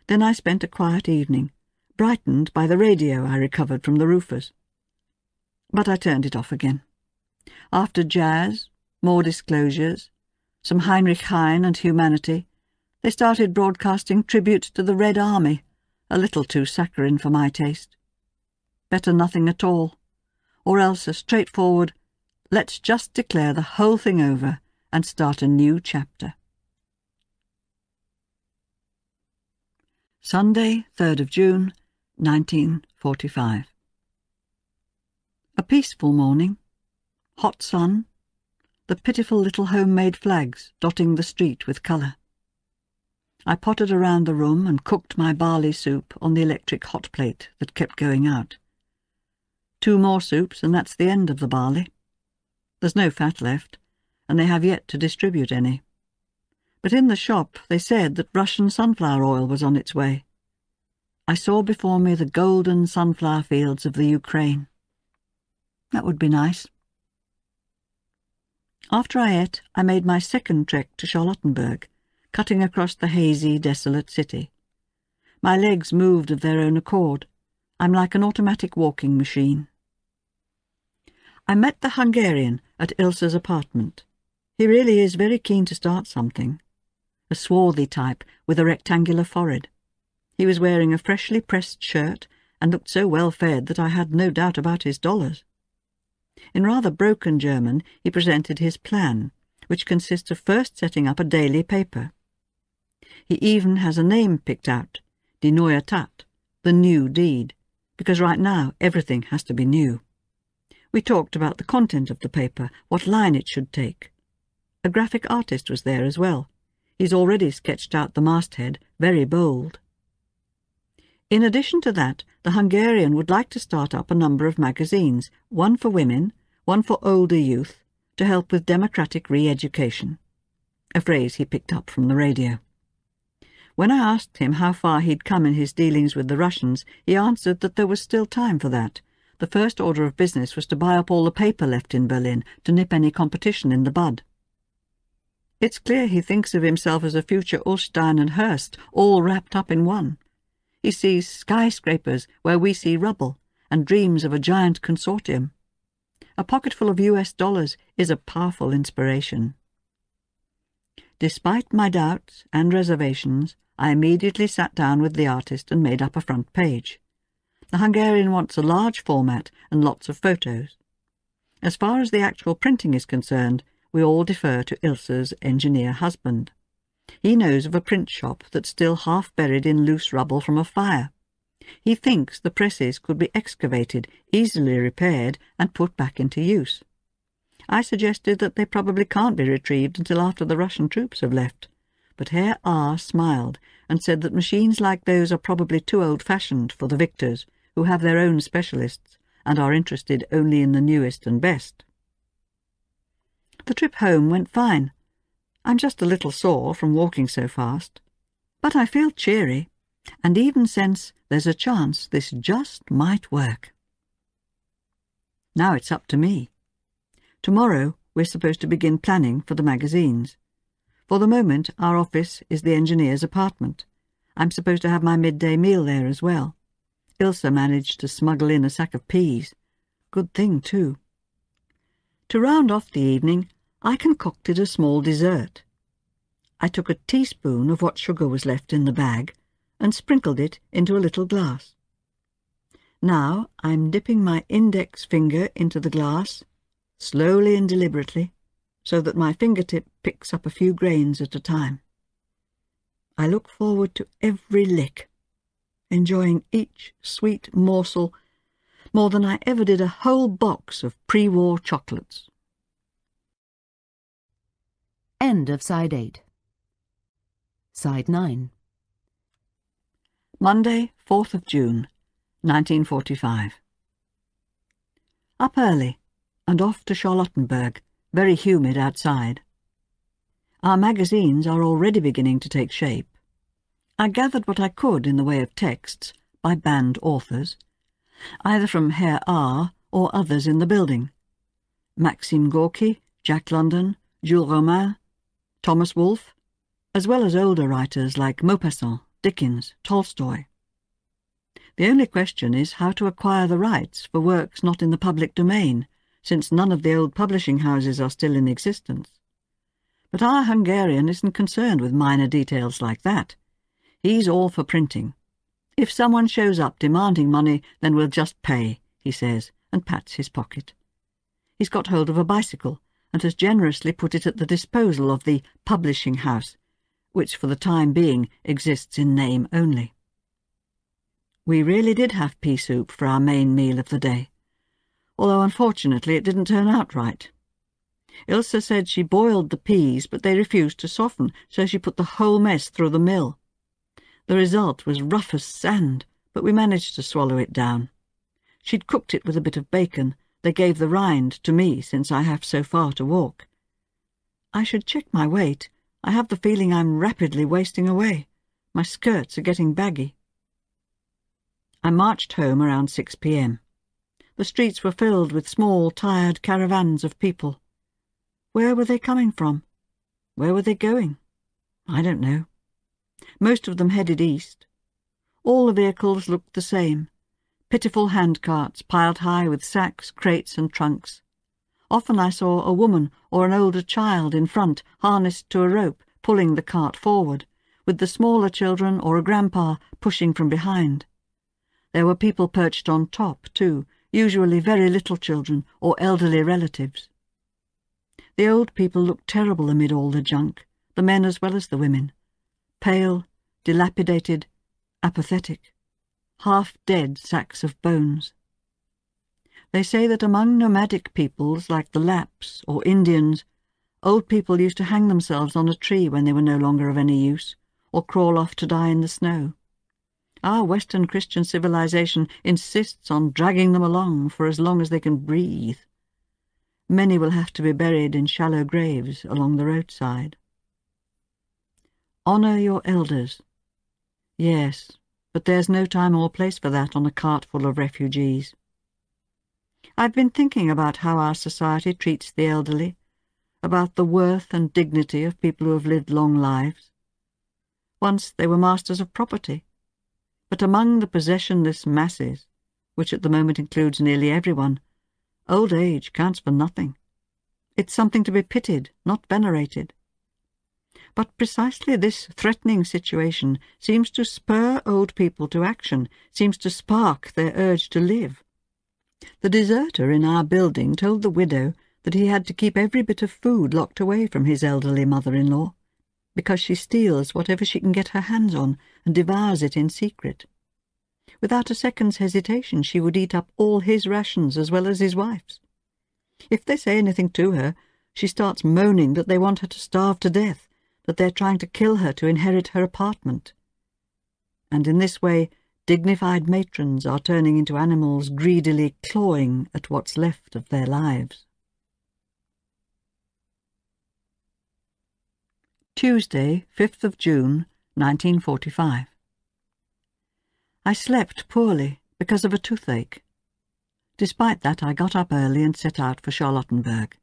Then I spent a quiet evening, brightened by the radio I recovered from the roofers. But I turned it off again. After jazz, more disclosures, some Heinrich Heine and humanity, they started broadcasting tribute to the Red Army, a little too saccharine for my taste. Better nothing at all, or else a straightforward, let's just declare the whole thing over and start a new chapter. Sunday, 3rd of June, 1945. A peaceful morning. Hot sun, the pitiful little homemade flags dotting the street with colour. I pottered around the room and cooked my barley soup on the electric hot plate that kept going out. 2 more soups and that's the end of the barley. There's no fat left, and they have yet to distribute any. But in the shop they said that Russian sunflower oil was on its way. I saw before me the golden sunflower fields of the Ukraine. That would be nice. After I ate, I made my second trek to Charlottenburg, cutting across the hazy, desolate city. My legs moved of their own accord. I'm like an automatic walking machine. I met the Hungarian at Ilse's apartment. He really is very keen to start something. A swarthy type with a rectangular forehead. He was wearing a freshly pressed shirt and looked so well fed that I had no doubt about his dollars. In rather broken German, he presented his plan, which consists of first setting up a daily paper. He even has a name picked out, Die neue Tat, the new deed, because right now everything has to be new. We talked about the content of the paper, what line it should take. A graphic artist was there as well. He's already sketched out the masthead, very bold. In addition to that, the Hungarian would like to start up a number of magazines, one for women, one for older youth, to help with democratic re-education, a phrase he picked up from the radio. When I asked him how far he'd come in his dealings with the Russians, he answered that there was still time for that. The first order of business was to buy up all the paper left in Berlin, to nip any competition in the bud. It's clear he thinks of himself as a future Ullstein and Hearst, all wrapped up in one. He sees skyscrapers where we see rubble, and dreams of a giant consortium. A pocketful of US dollars is a powerful inspiration. Despite my doubts and reservations, I immediately sat down with the artist and made up a front page. The Hungarian wants a large format and lots of photos. As far as the actual printing is concerned, we all defer to Ilse's engineer husband. He knows of a print shop that's still half buried in loose rubble from a fire. He thinks the presses could be excavated, easily repaired, and put back into use. I suggested that they probably can't be retrieved until after the Russian troops have left, but Herr R. smiled and said that machines like those are probably too old-fashioned for the victors, who have their own specialists and are interested only in the newest and best. The trip home went fine. I'm just a little sore from walking so fast, but I feel cheery, and even sense there's a chance this just might work. Now it's up to me. Tomorrow we're supposed to begin planning for the magazines. For the moment, our office is the engineer's apartment. I'm supposed to have my midday meal there as well. Ilse managed to smuggle in a sack of peas. Good thing, too. To round off the evening, I concocted a small dessert. I took a teaspoon of what sugar was left in the bag and sprinkled it into a little glass. Now I'm dipping my index finger into the glass, slowly and deliberately, so that my fingertip picks up a few grains at a time. I look forward to every lick, enjoying each sweet morsel more than I ever did a whole box of pre-war chocolates. End of Side 8. Side 9. Monday, 4th of June, 1945. Up early, and off to Charlottenburg, very humid outside. Our magazines are already beginning to take shape. I gathered what I could in the way of texts by banned authors, either from Herr R. or others in the building, Maxime Gorky, Jack London, Jules Romain, Thomas Wolfe, as well as older writers like Maupassant, Dickens, Tolstoy. The only question is how to acquire the rights for works not in the public domain, since none of the old publishing houses are still in existence. But our Hungarian isn't concerned with minor details like that. He's all for printing. If someone shows up demanding money, then we'll just pay, he says, and pats his pocket. He's got hold of a bicycle, and has generously put it at the disposal of the publishing house, which for the time being exists in name only. We really did have pea soup for our main meal of the day, although unfortunately it didn't turn out right. Ilse said she boiled the peas, but they refused to soften, so she put the whole mess through the mill. The result was rough as sand, but we managed to swallow it down. She'd cooked it with a bit of bacon. They gave the rind to me, since I have so far to walk. I should check my weight. I have the feeling I'm rapidly wasting away. My skirts are getting baggy. I marched home around 6 p.m. The streets were filled with small, tired caravans of people. Where were they coming from? Where were they going? I don't know. Most of them headed east. All the vehicles looked the same. Pitiful handcarts piled high with sacks, crates and trunks. Often I saw a woman or an older child in front, harnessed to a rope, pulling the cart forward, with the smaller children or a grandpa pushing from behind. There were people perched on top, too, usually very little children or elderly relatives. The old people looked terrible amid all the junk, the men as well as the women. Pale, dilapidated, apathetic, half-dead sacks of bones. They say that among nomadic peoples like the Lapps or Indians, old people used to hang themselves on a tree when they were no longer of any use, or crawl off to die in the snow. Our Western Christian civilization insists on dragging them along for as long as they can breathe. Many will have to be buried in shallow graves along the roadside. Honour your elders. Yes, but there's no time or place for that on a cart full of refugees. I've been thinking about how our society treats the elderly, about the worth and dignity of people who have lived long lives. Once they were masters of property, but among the possessionless masses, which at the moment includes nearly everyone, old age counts for nothing. It's something to be pitied, not venerated. But precisely this threatening situation seems to spur old people to action, seems to spark their urge to live. The deserter in our building told the widow that he had to keep every bit of food locked away from his elderly mother-in-law, because she steals whatever she can get her hands on and devours it in secret. Without a second's hesitation, she would eat up all his rations as well as his wife's. If they say anything to her, she starts moaning that they want her to starve to death, that they're trying to kill her to inherit her apartment. And in this way, dignified matrons are turning into animals greedily clawing at what's left of their lives. Tuesday, 5th of June, 1945. I slept poorly because of a toothache. Despite that, I got up early and set out for Charlottenburg.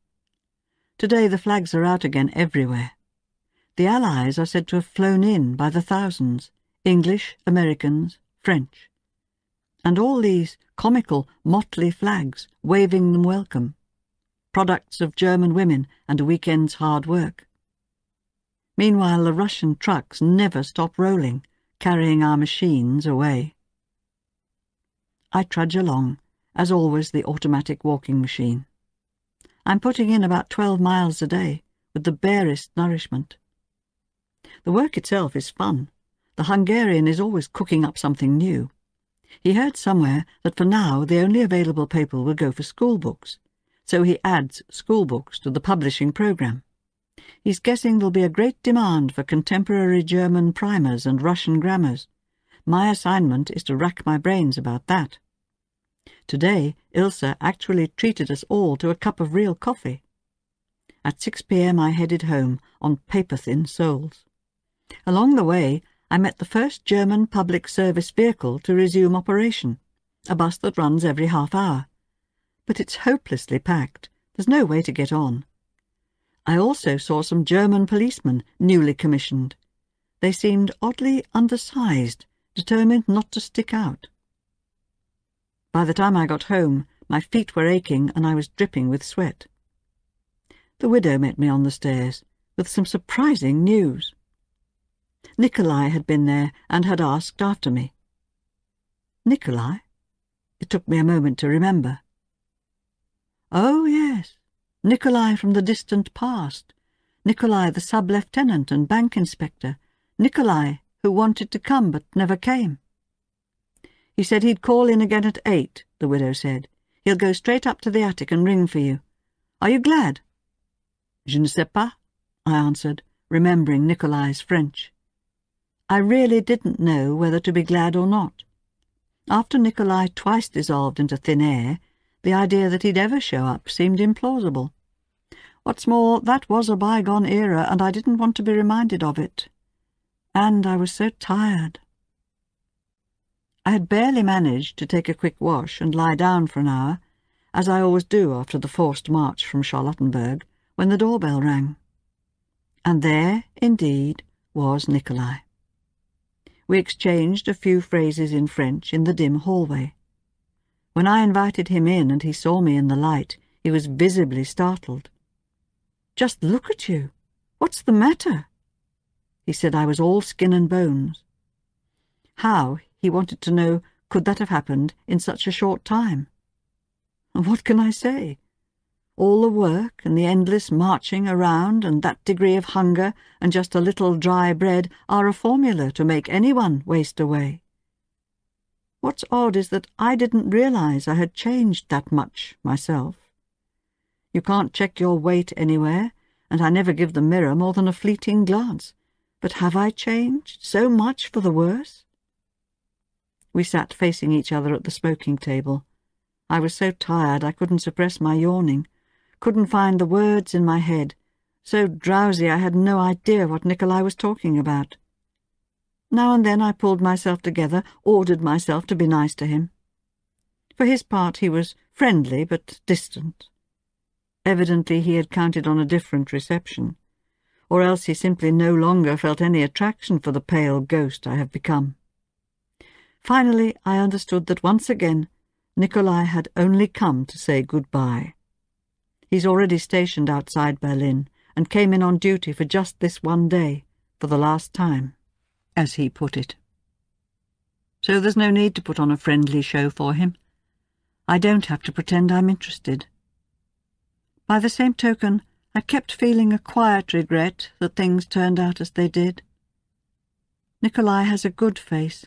Today the flags are out again everywhere. The Allies are said to have flown in by the thousands, English, Americans, French. And all these comical, motley flags waving them welcome, products of German women and a weekend's hard work. Meanwhile, the Russian trucks never stop rolling, carrying our machines away. I trudge along, as always the automatic walking machine. I'm putting in about 12 miles a day, with the barest nourishment. The work itself is fun. The Hungarian is always cooking up something new. He heard somewhere that for now the only available paper will go for school books, so he adds school books to the publishing programme. He's guessing there'll be a great demand for contemporary German primers and Russian grammars. My assignment is to rack my brains about that. Today, Ilse actually treated us all to a cup of real coffee. At 6 p.m. I headed home on paper-thin soles. Along the way, I met the first German public service vehicle to resume operation, a bus that runs every half hour. But it's hopelessly packed. There's no way to get on. I also saw some German policemen, newly commissioned. They seemed oddly undersized, determined not to stick out. By the time I got home, my feet were aching and I was dripping with sweat. The widow met me on the stairs, with some surprising news. Nikolai had been there and had asked after me. Nikolai? It took me a moment to remember. Oh, yes, Nikolai from the distant past. Nikolai, the sub-lieutenant and bank inspector. Nikolai, who wanted to come but never came. He said he'd call in again at 8, the widow said. He'll go straight up to the attic and ring for you. Are you glad? Je ne sais pas, I answered, remembering Nikolai's French. I really didn't know whether to be glad or not. After Nikolai twice dissolved into thin air, the idea that he'd ever show up seemed implausible. What's more, that was a bygone era, and I didn't want to be reminded of it. And I was so tired. I had barely managed to take a quick wash and lie down for an hour, as I always do after the forced march from Charlottenburg, when the doorbell rang. And there, indeed, was Nikolai. We exchanged a few phrases in French in the dim hallway. When I invited him in and he saw me in the light, he was visibly startled. "Just look at you! What's the matter?" He said I was all skin and bones. How, he wanted to know, could that have happened in such a short time? And what can I say? All the work and the endless marching around and that degree of hunger and just a little dry bread are a formula to make anyone waste away. What's odd is that I didn't realize I had changed that much myself. You can't check your weight anywhere, and I never give the mirror more than a fleeting glance. But have I changed so much for the worse? We sat facing each other at the smoking table. I was so tired I couldn't suppress my yawning, couldn't find the words in my head, so drowsy I had no idea what Nikolai was talking about. Now and then I pulled myself together, ordered myself to be nice to him. For his part he was friendly but distant. Evidently he had counted on a different reception, or else he simply no longer felt any attraction for the pale ghost I have become. Finally I understood that once again Nikolai had only come to say goodbye. He's already stationed outside Berlin, and came in on duty for just this one day, for the last time, as he put it. So there's no need to put on a friendly show for him. I don't have to pretend I'm interested. By the same token, I kept feeling a quiet regret that things turned out as they did. Nikolai has a good face.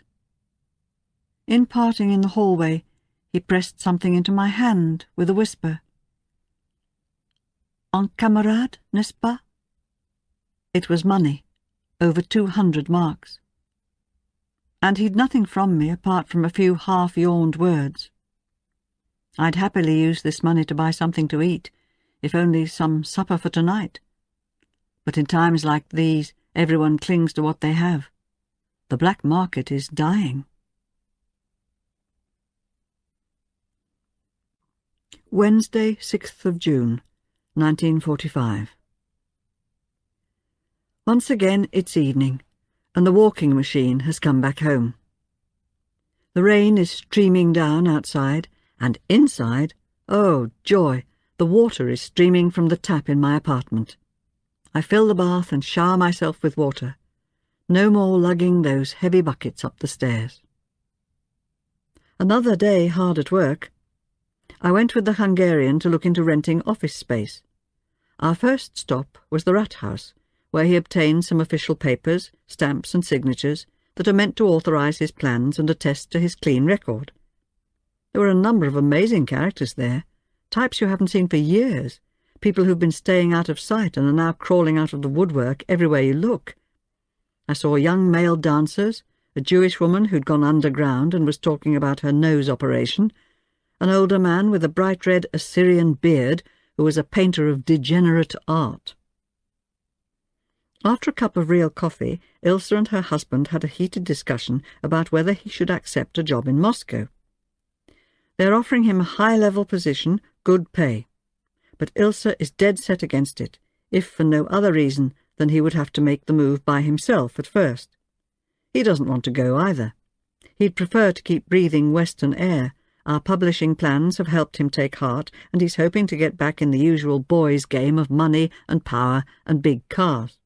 In parting in the hallway, he pressed something into my hand with a whisper. "Un camarade, n'est-ce pas?" It was money, over 200 marks. And he'd nothing from me apart from a few half-yawned words. I'd happily use this money to buy something to eat, if only some supper for tonight. But in times like these, everyone clings to what they have. The black market is dying. Wednesday, 6th of June, 1945. Once again it's evening, and the walking machine has come back home. The rain is streaming down outside, and inside, oh joy, the water is streaming from the tap in my apartment. I fill the bath and shower myself with water. No more lugging those heavy buckets up the stairs. Another day hard at work. I went with the Hungarian to look into renting office space. Our first stop was the Rat House, where he obtained some official papers, stamps and signatures that are meant to authorize his plans and attest to his clean record. There were a number of amazing characters there, types you haven't seen for years, people who've been staying out of sight and are now crawling out of the woodwork everywhere you look. I saw young male dancers, a Jewish woman who'd gone underground and was talking about her nose operation, an older man with a bright red Assyrian beard who was a painter of degenerate art. After a cup of real coffee, Ilse and her husband had a heated discussion about whether he should accept a job in Moscow. They're offering him a high-level position, good pay. but Ilse is dead set against it, if for no other reason than he would have to make the move by himself at first. He doesn't want to go either. He'd prefer to keep breathing Western air. Our publishing plans have helped him take heart, and he's hoping to get back in the usual boys' game of money and power and big cars.